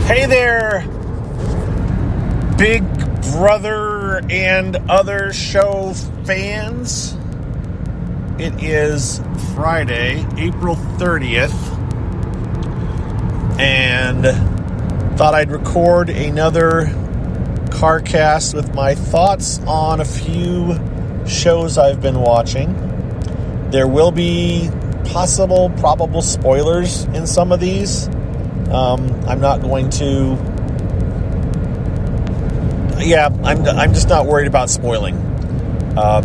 Hey there, Big Brother and other show fans. It is Friday, April 30th, and thought I'd record another CarCast with my thoughts on a few shows I've been watching. There will be probable spoilers in some of these. I'm not going to. I'm just not worried about spoiling.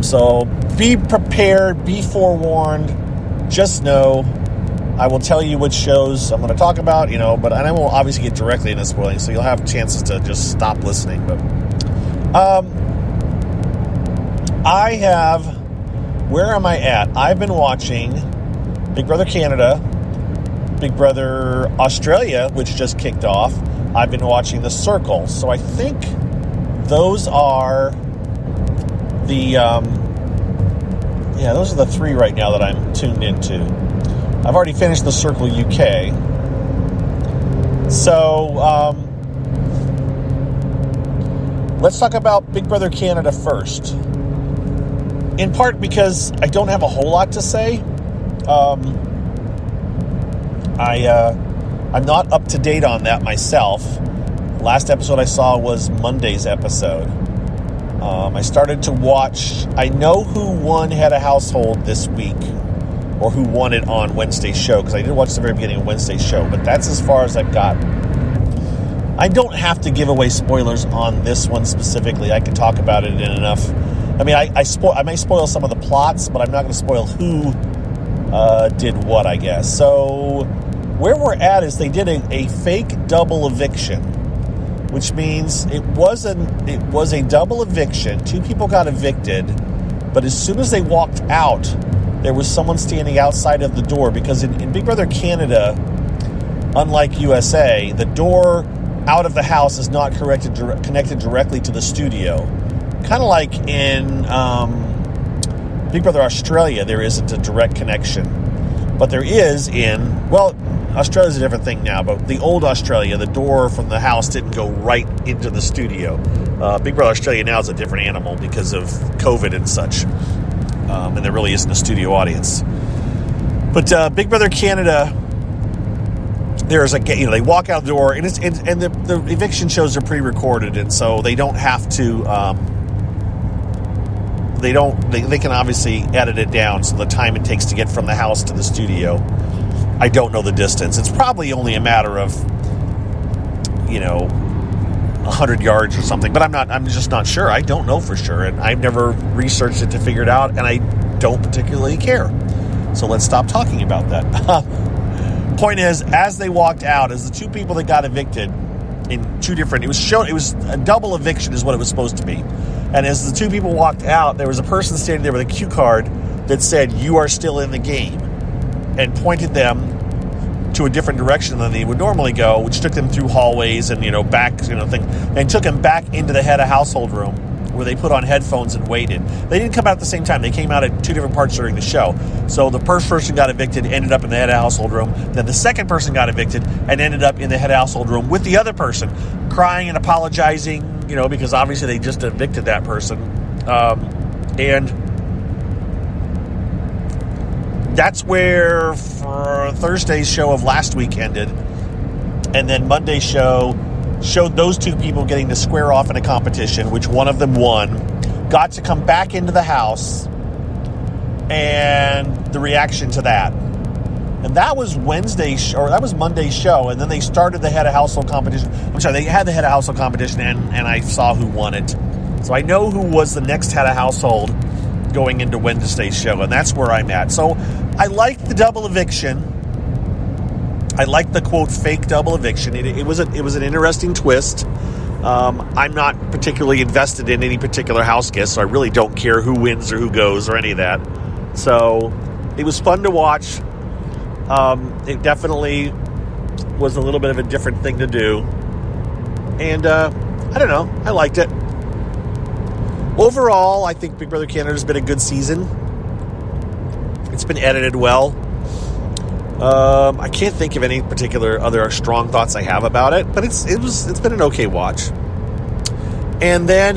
So be prepared, be forewarned. Just know I will tell you which shows I'm going to talk about, but I won't obviously get directly into spoiling, so you'll have chances to just stop listening. But where am I at? I've been watching Big Brother Canada, Big Brother Australia, which just kicked off. I've been watching The Circle. So I think those are those are the three right now that I'm tuned into. I've already finished The Circle UK. So let's talk about Big Brother Canada first. In part because I don't have a whole lot to say. I'm not up to date on that myself. Last episode I saw was Monday's episode. I started to watch. I know who won Head of Household this week, or who won it on Wednesday's show, because I did watch the very beginning of Wednesday's show, but that's as far as I've got. I don't have to give away spoilers on this one specifically. I can talk about it in enough. I mean, I may spoil some of the plots, but I'm not going to spoil who did what, I guess. So where we're at is they did a fake double eviction, which means it was a double eviction. Two people got evicted, but as soon as they walked out, there was someone standing outside of the door, because in Big Brother Canada, unlike USA, the door out of the house is not connected directly to the studio. Kind of like in Big Brother Australia, there isn't a direct connection. But there is Australia's a different thing now, but the old Australia, the door from the house didn't go right into the studio. Big Brother Australia now is a different animal because of COVID and such. And there really isn't a studio audience. But Big Brother Canada, there's they walk out the door, and the eviction shows are pre-recorded, and so they don't have to. They can obviously edit it down, so the time it takes to get from the house to the studio. I don't know the distance. It's probably only a matter of 100 yards or something, but I'm just not sure. I don't know for sure, and I've never researched it to figure it out, and I don't particularly care. So let's stop talking about that. Point is, as they walked out, as the two people that got evicted in two different, it was a double eviction is what it was supposed to be. And as the two people walked out, there was a person standing there with a cue card that said, "You are still in the game," and pointed them to a different direction than they would normally go, which took them through hallways and, back, and took them back into the Head of Household room, where they put on headphones and waited. They didn't come out at the same time. They came out at two different parts during the show. So the first person got evicted, ended up in the Head of Household room. Then the second person got evicted and ended up in the Head of Household room with the other person, crying and apologizing, because obviously they just evicted that person. And that's where Thursday's show of last week ended. And then Monday's show showed those two people getting to square off in a competition, which one of them won, got to come back into the house, and the reaction to that. And that was that was Monday's show, and then they started the Head of Household competition. They had the Head of Household competition, and I saw who won it. So I know who was the next Head of Household going into Wednesday's show, and that's where I'm at. So I liked the double eviction. I liked the, quote, fake double eviction. It was an interesting twist. I'm not particularly invested in any particular house guest, so I really don't care who wins or who goes or any of that. So it was fun to watch. It definitely was a little bit of a different thing to do. And I don't know. I liked it. Overall, I think Big Brother Canada has been a good season. It's been edited well. I can't think of any particular other strong thoughts I have about it, but it's been an okay watch. And then,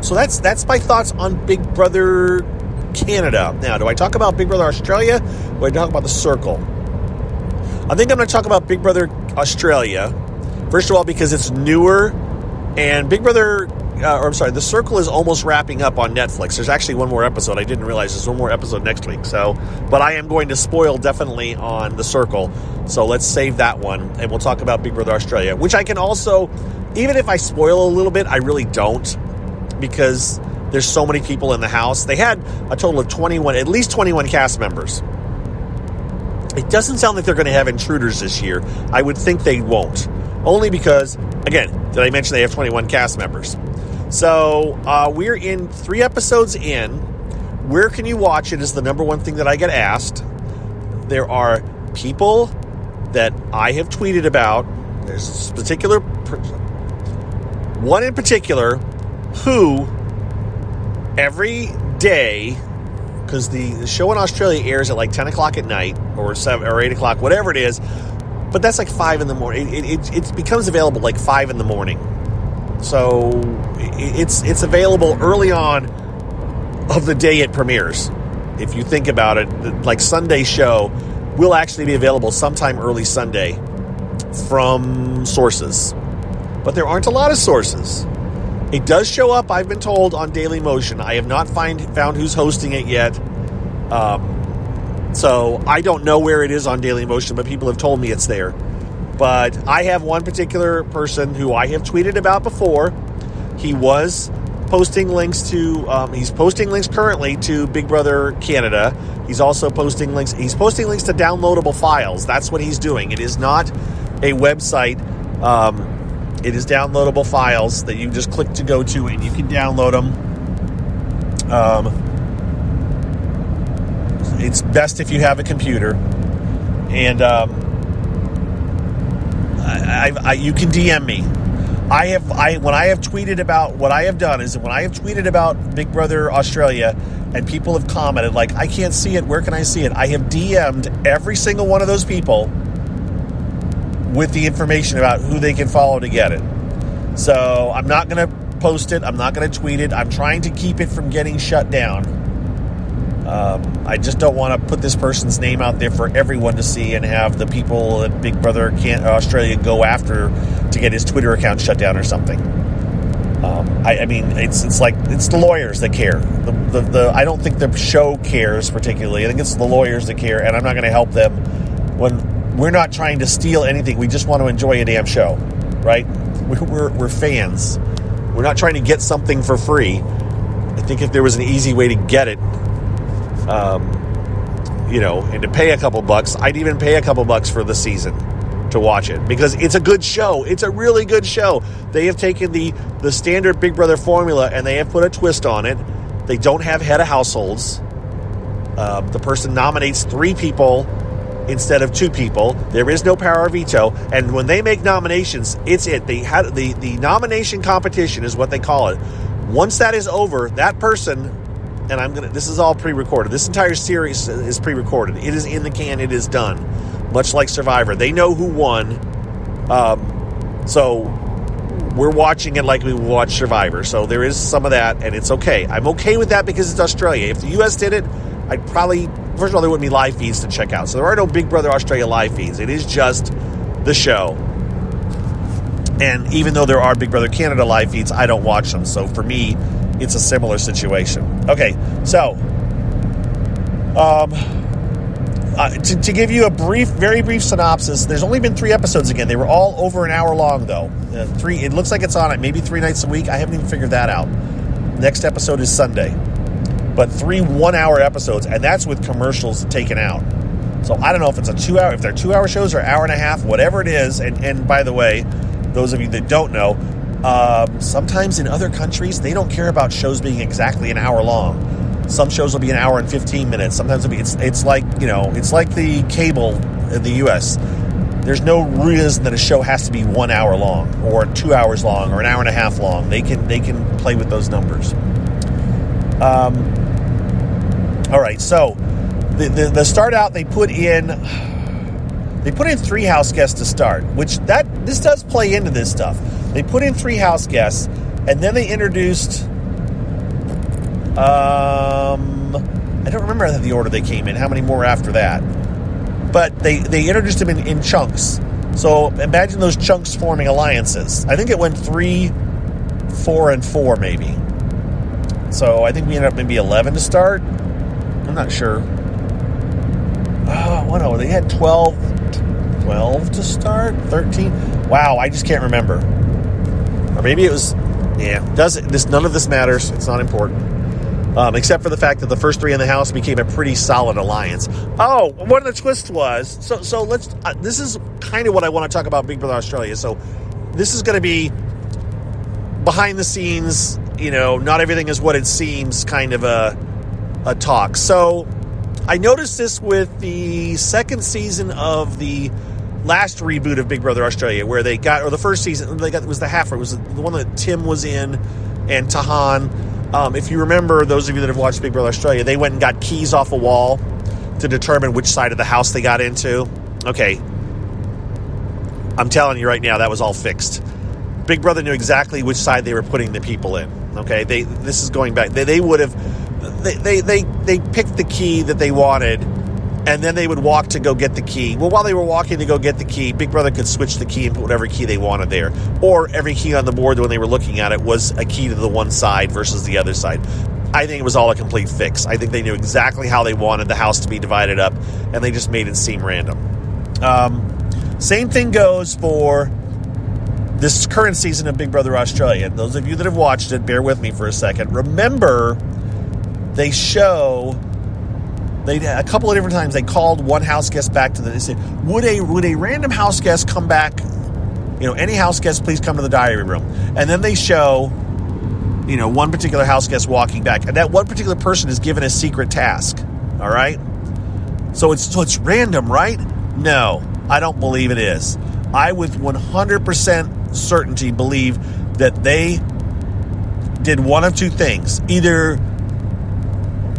so that's my thoughts on Big Brother Canada. Now, do I talk about Big Brother Australia, or do I talk about The Circle? I think I'm going to talk about Big Brother Australia, first of all, because it's newer, and The Circle is almost wrapping up on Netflix. There's actually one more episode. I didn't realize there's one more episode next week. But I am going to spoil definitely on The Circle. So let's save that one, and we'll talk about Big Brother Australia, which I can also, even if I spoil a little bit, I really don't, because there's so many people in the house. They had a total of at least 21 cast members. It doesn't sound like they're going to have intruders this year. I would think they won't. Only because, again, did I mention they have 21 cast members? So we're in 3 episodes in. Where can you watch it is the number one thing that I get asked. There are people that I have tweeted about. There's one in particular who every day, because the show in Australia airs at like 10 o'clock at night or 7 or 8 o'clock, whatever it is, but that's like 5 in the morning. It becomes available like 5 in the morning. So it's available early on of the day it premieres. If you think about it, like Sunday show will actually be available sometime early Sunday from sources. But there aren't a lot of sources. It does show up, I've been told, on Daily Motion. I have not found who's hosting it yet. So I don't know where it is on Daily Motion, but people have told me it's there. But I have one particular person who I have tweeted about before. He was posting links to, he's posting links currently to Big Brother Canada. He's also posting links. He's posting links to downloadable files. That's what he's doing. It is not a website. It is downloadable files that you just click to go to, and you can download them. It's best if you have a computer, and you can DM me. When I have tweeted about what I have done is when I have tweeted about Big Brother Australia, and people have commented like, I can't see it. Where can I see it? I have DM'd every single one of those people with the information about who they can follow to get it. So I'm not going to post it. I'm not going to tweet it. I'm trying to keep it from getting shut down. I just don't want to put this person's name out there for everyone to see and have the people at Big Brother Australia go after to get his Twitter account shut down or something. I mean, it's the lawyers that care. I don't think the show cares particularly. I think it's the lawyers that care, and I'm not going to help them when we're not trying to steal anything. We just want to enjoy a damn show, right? We're fans. We're not trying to get something for free. I think if there was an easy way to get it, and to pay a couple bucks, I'd even pay a couple bucks for the season to watch it, because it's a good show. It's a really good show. They have taken the standard Big Brother formula and they have put a twist on it. They don't have head of households. The person nominates 3 people instead of 2 people. There is no power of veto. And when they make nominations, it's it. They had the nomination competition is what they call it. Once that is over, that person, and this is all pre-recorded. This entire series is pre-recorded. It is in the can. It is done. Much like Survivor. They know who won. So we're watching it like we watch Survivor. So there is some of that, and it's okay. I'm okay with that because it's Australia. If the U.S. did it, I'd probably, first of all, there wouldn't be live feeds to check out. So there are no Big Brother Australia live feeds. It is just the show. And even though there are Big Brother Canada live feeds, I don't watch them. So for me, it's a similar situation. Okay, so to give you a very brief synopsis, there's only been 3 episodes again. They were all over an hour long, though. 3. It looks like it's on maybe 3 nights a week. I haven't even figured that out. Next episode is Sunday. But 3 1-hour episodes, and that's with commercials taken out. So I don't know if it's a 2-hour, if they're 2-hour shows or hour and a half, whatever it is. And by the way, those of you that don't know, sometimes in other countries, they don't care about shows being exactly an hour long. Some shows will be an hour and 15 minutes. Sometimes it's like, it's like the cable in the U.S. There's no reason that a show has to be 1 hour long or 2 hours long or an hour and a half long. They can play with those numbers. All right, so The start out, they put in 3 house guests to start, which this does play into this stuff. They put in 3 house guests, and then they introduced, I don't remember the order they came in, how many more after that. But they introduced them in chunks. So imagine those chunks forming alliances. I think it went 3, 4, and 4 maybe. So I think we ended up maybe 11 to start. I'm not sure. Oh, no, they had 12 to start? 13? Wow, I just can't remember. Or maybe it was, none of this matters. It's not important. Except for the fact that the first 3 in the house became a pretty solid alliance. Oh, one of the twists was, so let's, this is kind of what I want to talk about Big Brother Australia. So this is going to be behind the scenes, not everything is what it seems kind of a talk. So I noticed this with the second season of the last reboot of Big Brother Australia, where they got, or the first season, it was the halfer, it was the one that Tim was in, and Tahan. If you remember, those of you that have watched Big Brother Australia, they went and got keys off a wall to determine which side of the house they got into. Okay. I'm telling you right now, that was all fixed. Big Brother knew exactly which side they were putting the people in. Okay. This is going back. They would have, they picked the key that they wanted, and then they would walk to go get the key. Well, while they were walking to go get the key, Big Brother could switch the key and put whatever key they wanted there. Or every key on the board when they were looking at it was a key to the one side versus the other side. I think it was all a complete fix. I think they knew exactly how they wanted the house to be divided up, and they just made it seem random. Same thing goes for this current season of Big Brother Australia. Those of you that have watched it, bear with me for a second. Remember, they show... a couple of different times they called one house guest back to they said, would a random house guest come back, any house guest, please come to the diary room. And then they show, one particular house guest walking back, and that one particular person is given a secret task. All right. So it's random, right? No, I don't believe it is. I with 100% certainty believe that they did one of two things. Either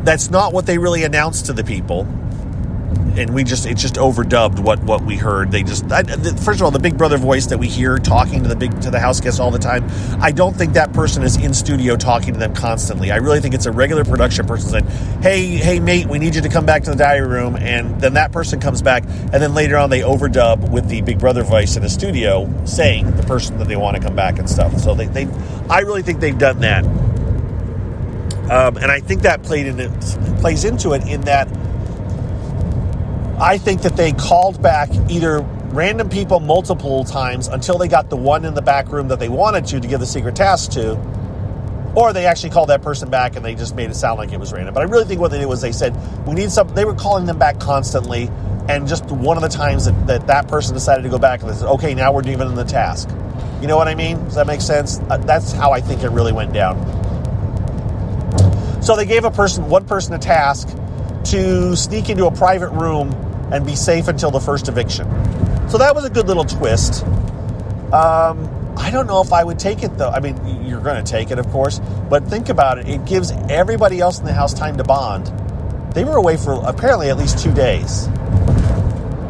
that's not what they really announced to the people, and it's just overdubbed what we heard. First of all, the Big Brother voice that we hear talking to the house guests all the time, I don't think that person is in studio talking to them constantly. I really think it's a regular production person saying, hey mate, we need you to come back to the diary room, and then that person comes back, and then later on they overdub with the Big Brother voice in the studio saying the person that they want to come back and stuff. So I really think they've done that. And I think that plays into it in that I think that they called back either random people multiple times until they got the one in the back room that they wanted to give the secret task to, or they actually called that person back and they just made it sound like it was random. But I really think what they did was they said, we need some. They were calling them back constantly, and just one of the times that person decided to go back and they said, okay, now we're giving the task. You know what I mean? Does that make sense? That's how I think it really went down. So they gave one person a task to sneak into a private room and be safe until the first eviction. So that was a good little twist. I don't know if I would take it, though. I mean, you're going to take it, of course. But think about it. It gives everybody else in the house time to bond. They were away for apparently at least 2 days.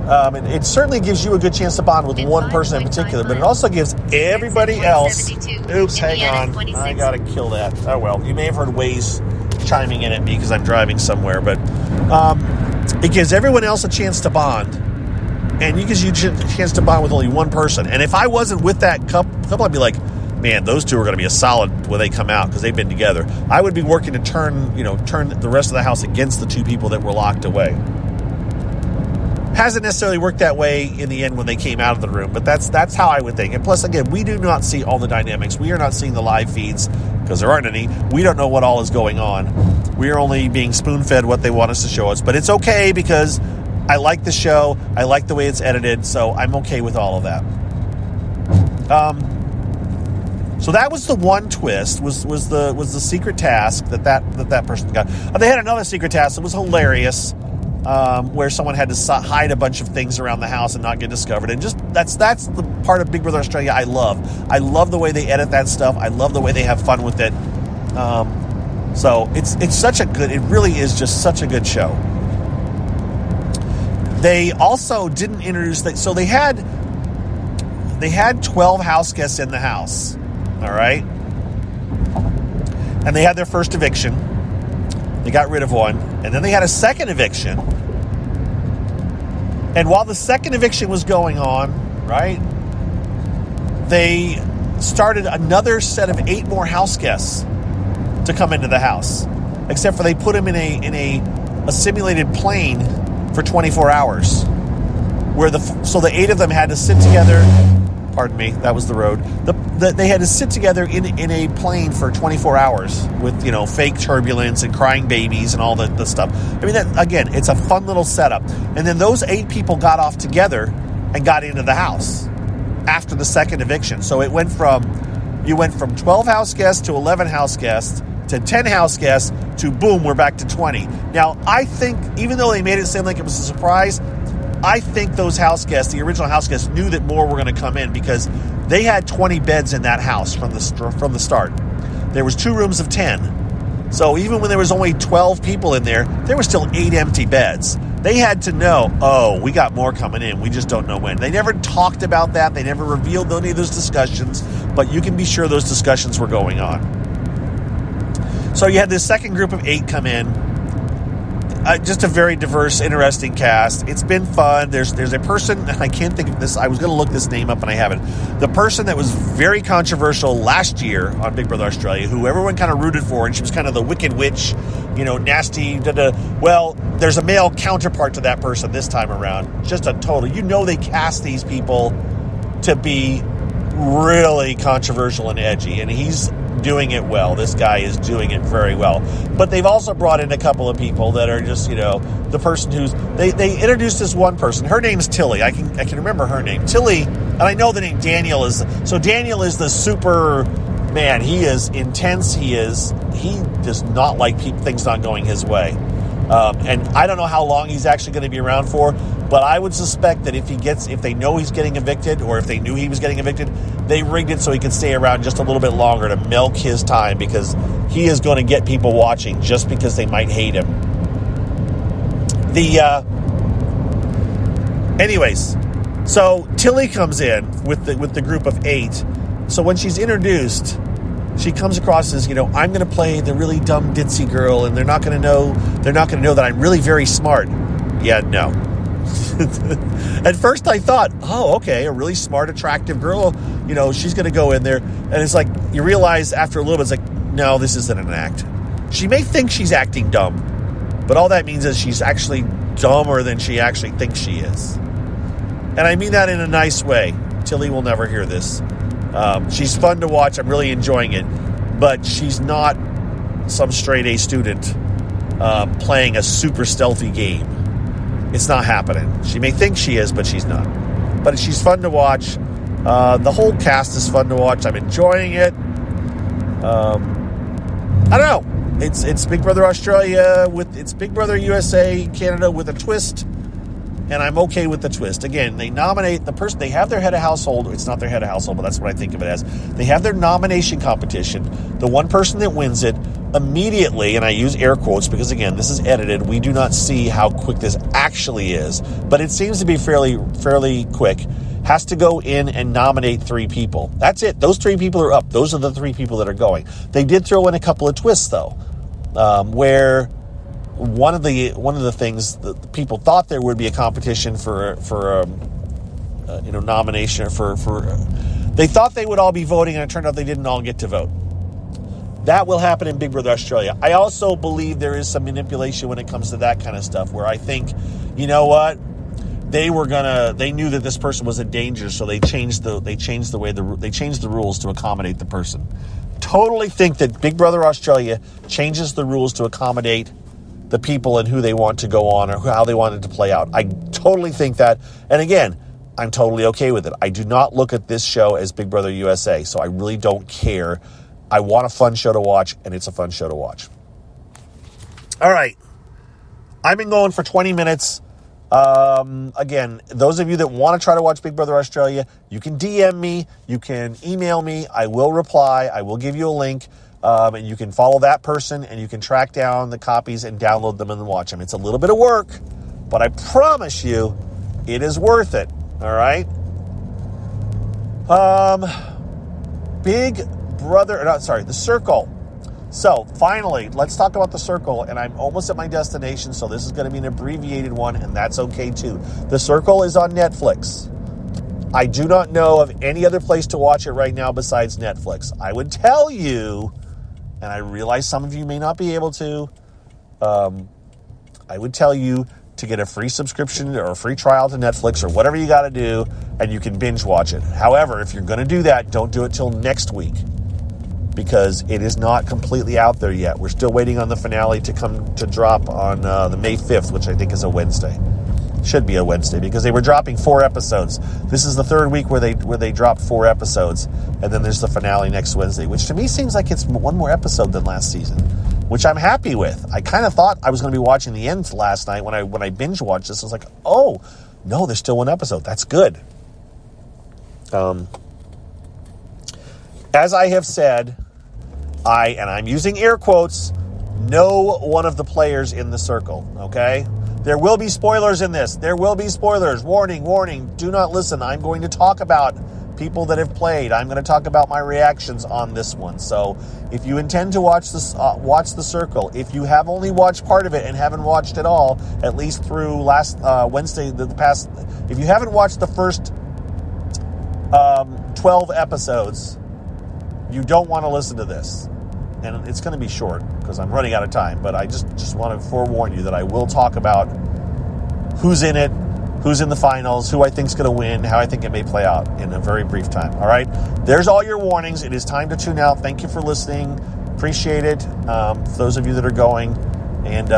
And it certainly gives you a good chance to bond with one person in particular, but it also gives everybody else... Oops, hang on. I got to kill that. Oh, well. You may have heard Waze chiming in at me because I'm driving somewhere, but it gives everyone else a chance to bond, and it gives you a chance to bond with only one person. And if I wasn't with that couple, I'd be like, man, those two are going to be a solid when they come out because they've been together. I would be working to turn the rest of the house against the two people that were locked away. Hasn't necessarily worked that way in the end when they came out of the room, but that's how I would think. And plus, again, we do not see all the dynamics. We are not seeing the live feeds because there aren't any. We don't know what all is going on. We are only being spoon-fed what they want us to show us. But it's okay because I like the show. I like the way it's edited, so I'm okay with all of that. So that was the one twist, was the secret task that person got. They had another secret task that was hilarious. Where someone had to hide a bunch of things around the house and not get discovered. And just that's the part of Big Brother Australia I love. I love the way they edit that stuff. I love the way they have fun with it. So it's such a good, it really is just such a good show. They also didn't introduce that. So they had 12 house guests in the house. All right. And they had their first eviction. They got rid of one. And then they had a second eviction. And while the second eviction was going on, right, they started another set of 8 more house guests to come into the house. Except for they put them in a simulated plane for 24 hours. So the 8 of them had to sit together. Pardon me, that was the road. They had to sit together in a plane for 24 hours with, fake turbulence and crying babies and all the stuff. I mean, that, again, it's a fun little setup. And then those 8 people got off together and got into the house after the second eviction. So you went from 12 house guests to 11 house guests to 10 house guests to boom, we're back to 20. Now, I think, even though they made it seem like it was a surprise, I think those house guests, the original house guests, knew that more were going to come in because they had 20 beds in that house from the start. There was 2 rooms of 10. So even when there was only 12 people in there were still 8 empty beds. They had to know, we got more coming in. We just don't know when. They never talked about that. They never revealed any of those discussions, but you can be sure those discussions were going on. So you had this second group of 8 come in. Just a very diverse, interesting cast. It's been fun. There's a person, and I can't think of this. I was going to look this name up, and I haven't. The person that was very controversial last year on Big Brother Australia, who everyone kind of rooted for, and she was kind of the wicked witch, nasty. Well, there's a male counterpart to that person this time around. Just a total. They cast these people to be really controversial and edgy, and he's doing it well. This guy is doing it very well. But they've also brought in a couple of people that are just, the person who's... They introduced this one person. Her name's Tilly. I can remember her name. Tilly, and I know the name Daniel is... So Daniel is the super... Man, he is intense. He does not like things not going his way. And I don't know how long he's actually going to be around for, but I would suspect that if they know he's getting evicted, or if they knew he was getting evicted, they rigged it so he could stay around just a little bit longer to milk his time, because he is going to get people watching just because they might hate him. Anyways, so Tilly comes in with the group of 8. So when she's introduced, she comes across as, I'm going to play the really dumb ditzy girl, and they're not going to know that I'm really very smart. Yeah, no. At first I thought, okay, a really smart, attractive girl, she's going to go in there. And it's like, you realize after a little bit, it's like, no, this isn't an act. She may think she's acting dumb, but all that means is she's actually dumber than she actually thinks she is. And I mean that in a nice way. Tilly will never hear this. She's fun to watch. I'm really enjoying it. But she's not some straight-A student playing a super stealthy game. It's not happening. She may think she is, but she's not. But she's fun to watch. The whole cast is fun to watch. I'm enjoying it. I don't know. It's Big Brother Australia it's Big Brother USA Canada with a twist. And I'm okay with the twist. Again, they nominate the person. They have their head of household. It's not their head of household, but that's what I think of it as. They have their nomination competition. The one person that wins it immediately, and I use air quotes because, again, this is edited. We do not see how quick this actually is, but it seems to be fairly quick. Has to go in and nominate 3 people. That's it. Those 3 people are up. Those are the 3 people that are going. They did throw in a couple of twists, though, where... One of the things that the people thought there would be a competition for nomination for they thought they would all be voting, and it turned out they didn't all get to vote. That will happen in Big Brother Australia. I also believe there is some manipulation when it comes to that kind of stuff, where I think, you know what, they knew that this person was in danger, so they changed the rules to accommodate the person. Totally think that Big Brother Australia changes the rules to accommodate the people and who they want to go on or how they want it to play out. I totally think that. And again, I'm totally okay with it. I do not look at this show as Big Brother USA, so I really don't care. I want a fun show to watch, and it's a fun show to watch. All right. I've been going for 20 minutes. Again, those of you that want to try to watch Big Brother Australia, you can DM me. You can email me. I will reply. I will give you a link. And you can follow that person, and you can track down the copies and download them and watch them. It's a little bit of work, But I promise you, it is worth it. All right? Big Brother, The Circle. So, finally, let's talk about The Circle, and I'm almost at my destination, so this is going to be an abbreviated one, and that's okay, too. The Circle is on Netflix. I do not know of any other place to watch it right now besides Netflix. I would tell you, and I realize some of you may not be able to, I would tell you to get a free subscription or a free trial to Netflix or whatever you got to do, and you can binge watch it. However, if you're going to do that, don't do it till next week, because it is not completely out there yet. We're still waiting on the finale to drop on the May 5th, which I think is a Wednesday. Should be a Wednesday, because they were dropping 4 episodes. This is the 3rd week where they dropped 4 episodes, and then there's the finale next Wednesday, which to me seems like it's one more episode than last season, which I'm happy with. I kind of thought I was going to be watching the end last night when I binge watched this. I was like, oh no, there's still 1 episode. That's good. As I have said, I'm using air quotes, know one of the players in The Circle, okay? There will be spoilers in this. There will be spoilers. Warning, warning. Do not listen. I'm going to talk about people that have played. I'm going to talk about my reactions on this one. So if you intend to watch this, watch The Circle. If you have only watched part of it and haven't watched it all, at least through last Wednesday, if you haven't watched the first 12 episodes, you don't want to listen to this. And it's going to be short because I'm running out of time. But I just want to forewarn you that I will talk about who's in it, who's in the finals, who I think is going to win, how I think it may play out in a very brief time. All right? There's all your warnings. It is time to tune out. Thank you for listening. Appreciate it. For those of you that are going. And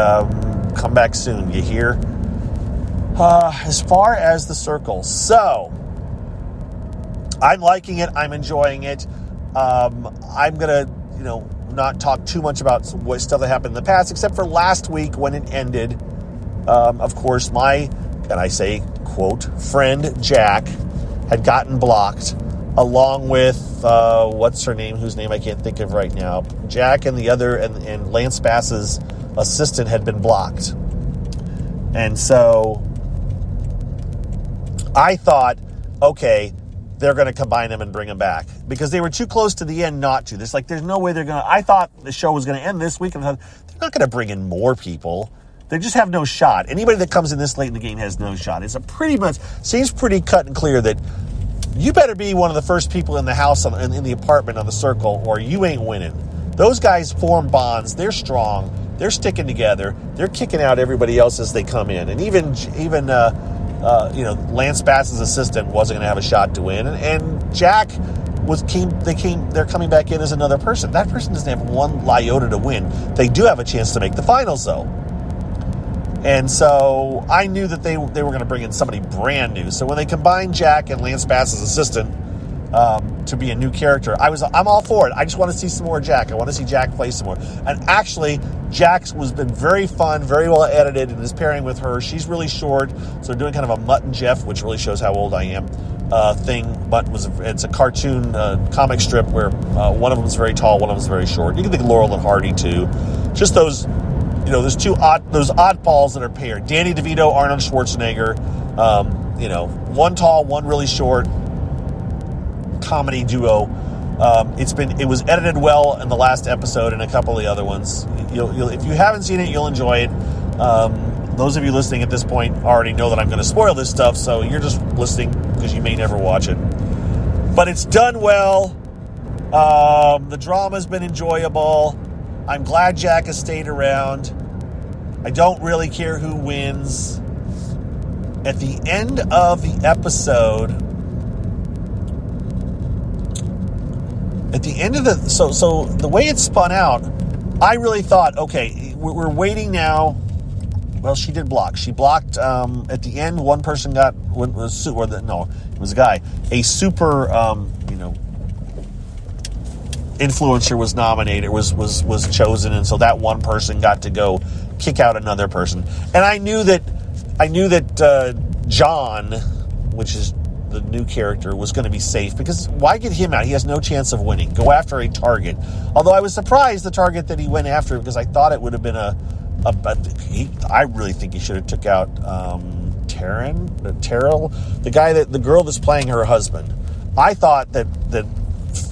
come back soon. You hear? As far as The Circle. So, I'm liking it. I'm enjoying it. I'm going to, not talk too much about what stuff that happened in the past, except for last week when it ended. Of course, and I say, quote, friend Jack had gotten blocked, along with, what's her name, whose name I can't think of right now. Jack and the other, and Lance Bass's assistant had been blocked. And so I thought, okay, they're going to combine them and bring them back, because they were too close to the end not to. There's no way they're going to. I thought the show was going to end this week, and I thought, they're not going to bring in more people. They just have no shot. Anybody that comes in this late in the game has no shot. Seems pretty cut and clear that you better be one of the first people in the house, in the apartment on The Circle, or you ain't winning. Those guys form bonds. They're strong. They're sticking together. They're kicking out everybody else as they come in. And even Lance Bass's assistant wasn't going to have a shot to win, and Jack they're coming back in as another person. That person doesn't have one iota to win. They do have a chance to make the finals, though. And so I knew that they were going to bring in somebody brand new. So when they combined Jack and Lance Bass's assistant to be a new character, I'm all for it. I just want to see some more Jack. I want to see Jack play some more. And actually, Jack's been very fun, very well edited, and his pairing with her. She's really short, so they're doing kind of a Mutt and Jeff, which really shows how old I am, thing. It's a cartoon comic strip where one of them is very tall, one of them is very short. You can think Laurel and Hardy too. Just those, there's those oddballs that are paired. Danny DeVito, Arnold Schwarzenegger. One tall, one really short. Comedy duo. It was edited well in the last episode and a couple of the other ones. If you haven't seen it, you'll enjoy it. Those of you listening at this point already know that I'm going to spoil this stuff, so you're just listening because you may never watch it. But it's done well. The drama's been enjoyable. I'm glad Jack has stayed around. I don't really care who wins. At the end of the episode, so the way it spun out, I really thought, okay, we're waiting now. Well, she did block. She blocked at the end. One person it was a guy. A super, influencer was nominated, was chosen, and so that one person got to go kick out another person. And I knew that John, which is the new character, was going to be safe, because why get him out? He has no chance of winning. Go after a target. Although I was surprised the target that he went after, because I thought it would have been I really think he should have took out Terrell, the girl that's playing her husband. I thought that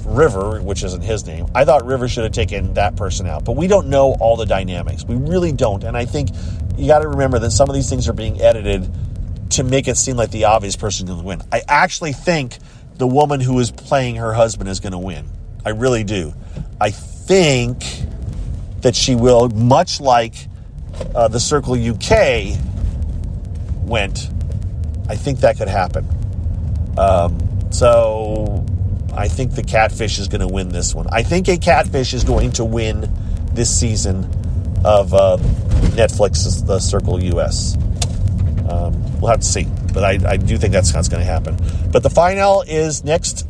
River, which isn't his name, I thought River should have taken that person out. But we don't know all the dynamics. We really don't. And I think you got to remember that some of these things are being edited to make it seem like the obvious person is going to win. I actually think the woman who is playing her husband is going to win. I really do. I think that she will, much like the Circle UK went. I think that could happen. So I think the catfish is going to win this one. I think a catfish is going to win this season of Netflix's The Circle US. We'll have to see. But I do think that's what's going to happen. But the final is next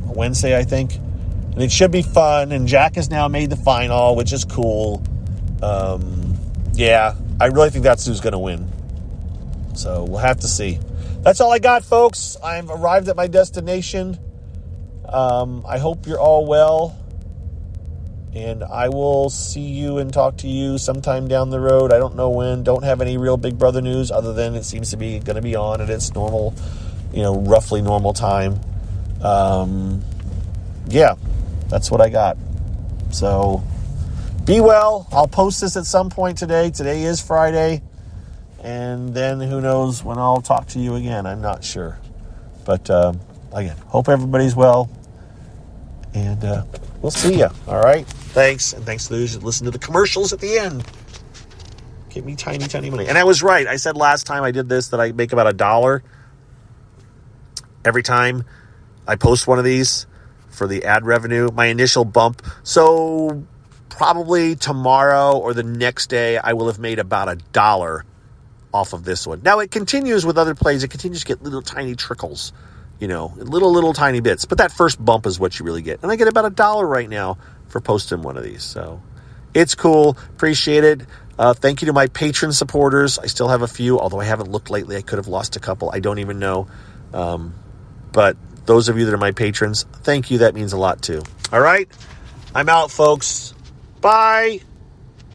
Wednesday, I think. And it should be fun. And Jack has now made the final, which is cool. Yeah, I really think that's who's going to win. So we'll have to see. That's all I got, folks. I've arrived at my destination. I hope you're all well. And I will see you and talk to you sometime down the road. I don't know when. Don't have any real Big Brother news other than it seems to be going to be on at its normal, roughly normal time. Yeah, that's what I got. So be well. I'll post this at some point today. Today is Friday. And then who knows when I'll talk to you again. I'm not sure. But again, hope everybody's well. And we'll see you. All right. Thanks. And thanks to those that listen to the commercials at the end. Give me tiny, tiny money. And I was right. I said last time I did this that I make about $1 every time I post one of these for the ad revenue. My initial bump. So probably tomorrow or the next day, I will have made about $1 off of this one. Now it continues with other plays. It continues to get little tiny trickles. Little tiny bits. But that first bump is what you really get. And I get about $1 right now for posting one of these. So it's cool. Appreciate it. Thank you to my patron supporters. I still have a few, although I haven't looked lately. I could have lost a couple. I don't even know. But those of you that are my patrons, thank you. That means a lot too. All right. I'm out, folks. Bye.